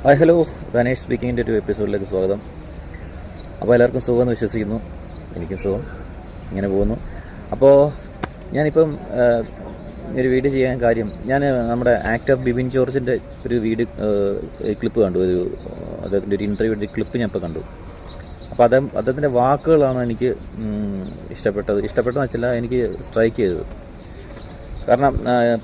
Hi hello, Dhanesh സ്പീക്കിങ്ങിൻ്റെ ഒരു എപ്പിസോഡിലേക്ക് സ്വാഗതം. അപ്പോൾ എല്ലാവർക്കും സുഖമെന്ന് വിശ്വസിക്കുന്നു. എനിക്കും സുഖം, ഇങ്ങനെ പോകുന്നു. അപ്പോൾ ഞാനിപ്പം ഒരു വീഡിയോ ചെയ്യാൻ കാര്യം, ഞാൻ നമ്മുടെ ആക്ടർ ബിബിൻ ജോർജിൻ്റെ ഒരു വീഡിയോ ക്ലിപ്പ് കണ്ടു. അദ്ദേഹത്തിൻ്റെ ഒരു ഇൻ്റർവ്യൂവിൻ്റെ ക്ലിപ്പ് ഞാൻ ഇപ്പോൾ കണ്ടു. അപ്പോൾ അദ്ദേഹത്തിൻ്റെ വാക്കുകളാണ് എനിക്ക് ഇഷ്ടപ്പെട്ടെന്ന് വെച്ചാൽ എനിക്ക് സ്ട്രൈക്ക് ചെയ്തത്. കാരണം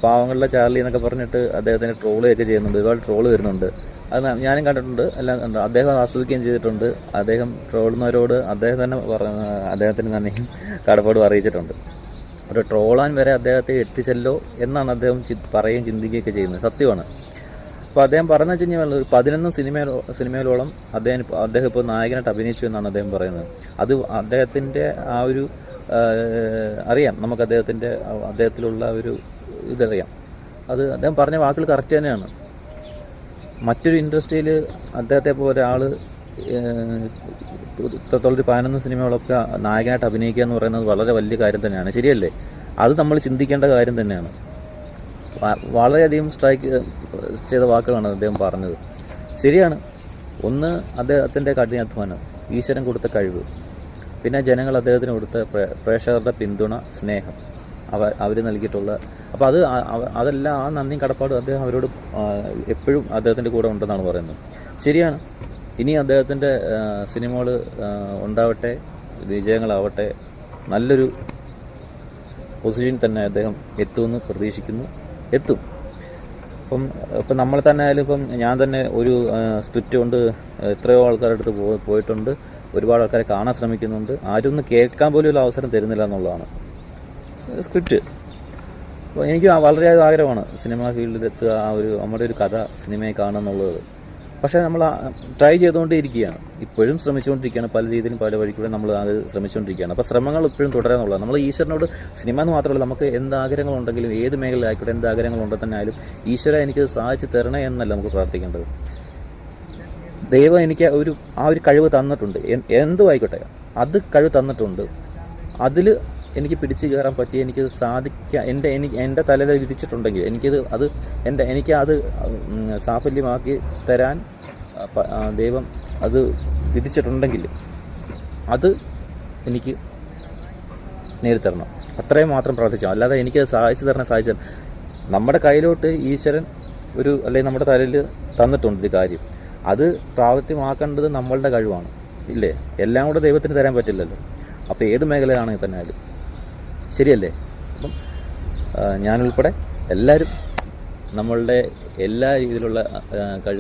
പാവങ്ങളുടെ ചാർലി എന്നൊക്കെ പറഞ്ഞിട്ട് അദ്ദേഹത്തിനെ ട്രോളുകയൊക്കെ ചെയ്യുന്നുണ്ട്, ഒരുപാട് ട്രോള് വരുന്നുണ്ട്. അത് ഞാനും കണ്ടിട്ടുണ്ട്. എല്ലാം അദ്ദേഹം ആസ്വദിക്കുകയും ചെയ്തിട്ടുണ്ട്. അദ്ദേഹം ട്രോളുന്നവരോട് അദ്ദേഹത്തിന് തന്നെ കടപ്പാട് അറിയിച്ചിട്ടുണ്ട്. ഒരു ട്രോളാൻ വരെ അദ്ദേഹത്തെ എത്തിച്ചല്ലോ എന്നാണ് അദ്ദേഹം പറയുകയും ചിന്തിക്കുകയൊക്കെ ചെയ്യുന്നത്. സത്യമാണ്. അപ്പോൾ അദ്ദേഹം പറഞ്ഞു വെച്ച് കഴിഞ്ഞാൽ ഒരു 11 സിനിമയിലോളം അദ്ദേഹം ഇപ്പോൾ നായകനായിട്ട് അഭിനയിച്ചു എന്നാണ് അദ്ദേഹം പറയുന്നത്. അത് അദ്ദേഹത്തിൻ്റെ ആ ഒരു അറിയാം, നമുക്ക് അദ്ദേഹത്തിലുള്ള ഒരു ഇതറിയാം. അത് അദ്ദേഹം പറഞ്ഞ വാക്കുകൾ കറക്റ്റ് തന്നെയാണ്. മറ്റൊരു ഇൻഡസ്ട്രിയിൽ അദ്ദേഹത്തെ പോലെ ഒരാൾ ഇത്രത്തോളം 11 സിനിമകളൊക്കെ നായകനായിട്ട് അഭിനയിക്കുക എന്ന് പറയുന്നത് വളരെ വലിയ കാര്യം തന്നെയാണ്. ശരിയല്ലേ? അത് നമ്മൾ ചിന്തിക്കേണ്ട കാര്യം തന്നെയാണ്. വളരെയധികം സ്ട്രൈക്ക് ചെയ്ത വാക്കുകളാണ് അദ്ദേഹം പറഞ്ഞത്. ശരിയാണ്. ഒന്ന്, അദ്ദേഹത്തിൻ്റെ കഠിനാധ്വാനം, ഈശ്വരൻ കൊടുത്ത കഴിവ്, പിന്നെ ജനങ്ങൾ അദ്ദേഹത്തിന് കൊടുത്ത പ്രേക്ഷകരുടെ പിന്തുണ, സ്നേഹം, അവർ നൽകിയിട്ടുള്ള, അപ്പോൾ അതെല്ലാം ആ നന്ദിയും കടപ്പാടും അദ്ദേഹം അവരോട് എപ്പോഴും അദ്ദേഹത്തിൻ്റെ കൂടെ ഉണ്ടെന്നാണ് പറയുന്നത്. ശരിയാണ്. ഇനി അദ്ദേഹത്തിൻ്റെ സിനിമകൾ ഉണ്ടാവട്ടെ, വിജയങ്ങളാവട്ടെ, നല്ലൊരു പൊസിഷനിൽ തന്നെ അദ്ദേഹം എത്തുമെന്ന് പ്രതീക്ഷിക്കുന്നു. എത്തും. ഇപ്പം നമ്മൾ തന്നെ ആയാലും, ഇപ്പം ഞാൻ തന്നെ ഒരു സ്ക്രിപ്റ്റ് കൊണ്ട് എത്രയോ ആൾക്കാരുടെ അടുത്ത് പോയിട്ടുണ്ട്. ഒരുപാട് ആൾക്കാരെ കാണാൻ ശ്രമിക്കുന്നുണ്ട്. ആരും ഒന്ന് കേൾക്കാൻ പോലും ഒരു അവസരം തരുന്നില്ല എന്നുള്ളതാണ് സ്ക്രിപ്റ്റ്. അപ്പോൾ എനിക്ക് വളരെ ആഗ്രഹമാണ് സിനിമാ ഫീൽഡിലെത്തുക, നമ്മുടെ ഒരു കഥ സിനിമയെ കാണുക എന്നുള്ളത്. പക്ഷേ നമ്മൾ ട്രൈ ചെയ്തുകൊണ്ടേയിരിക്കുകയാണ്, ഇപ്പോഴും ശ്രമിച്ചുകൊണ്ടിരിക്കുകയാണ്. പല രീതിയിലും പല വഴിക്കൂടെ നമ്മൾ അത് ശ്രമിച്ചുകൊണ്ടിരിക്കുകയാണ്. അപ്പോൾ ശ്രമങ്ങൾ ഇപ്പോഴും തുടരാന്നുള്ളതാണ്. നമ്മൾ ഈശ്വരനോട്, സിനിമ എന്ന് മാത്രമല്ല, നമുക്ക് എന്ത് ആഗ്രഹങ്ങളുണ്ടെങ്കിലും, ഏത് മേഖലയിലായിക്കോട്ടെ, എന്ത് ആഗ്രഹങ്ങളുണ്ടെങ്കിൽ തന്നെ ആയാലും ഈശ്വര എനിക്ക് സാധിച്ചു തരണേ എന്നല്ല നമുക്ക് പ്രാർത്ഥിക്കേണ്ടത്. ദൈവം എനിക്ക് ആ ഒരു കഴിവ് തന്നിട്ടുണ്ട്, എന്തും ആയിക്കോട്ടെ, അത് കഴിവ് തന്നിട്ടുണ്ട്. അതിൽ എനിക്ക് പിടിച്ചു കയറാൻ പറ്റി, എനിക്ക് സാധിക്കുക, എൻ്റെ തലയിൽ വിധിച്ചിട്ടുണ്ടെങ്കിൽ എനിക്ക് അത് സാഫല്യമാക്കി തരാൻ ദൈവം അത് വിധിച്ചിട്ടുണ്ടെങ്കിൽ അത് എനിക്ക് നേടിത്തരണം. അത്രയും മാത്രം പ്രാർത്ഥിച്ചാൽ, അല്ലാതെ എനിക്ക് സാധിച്ചു നമ്മുടെ കയ്യിലോട്ട് ഈശ്വരൻ അല്ലെങ്കിൽ നമ്മുടെ തലയിൽ തന്നിട്ടുണ്ട് ഒരു കാര്യം, അത് പ്രാവർത്തികമാക്കേണ്ടത് നമ്മളുടെ കഴിവാണ്. ഇല്ലേ? എല്ലാം കൂടെ ദൈവത്തിന് തരാൻ പറ്റില്ലല്ലോ. അപ്പോൾ ഏത് മേഖലയാണെങ്കിൽ തന്നെ ആയാലും ശരിയല്ലേ? അപ്പം ഞാനുൾപ്പെടെ എല്ലാവരും നമ്മളുടെ എല്ലാ രീതിയിലുള്ള കഴിവ്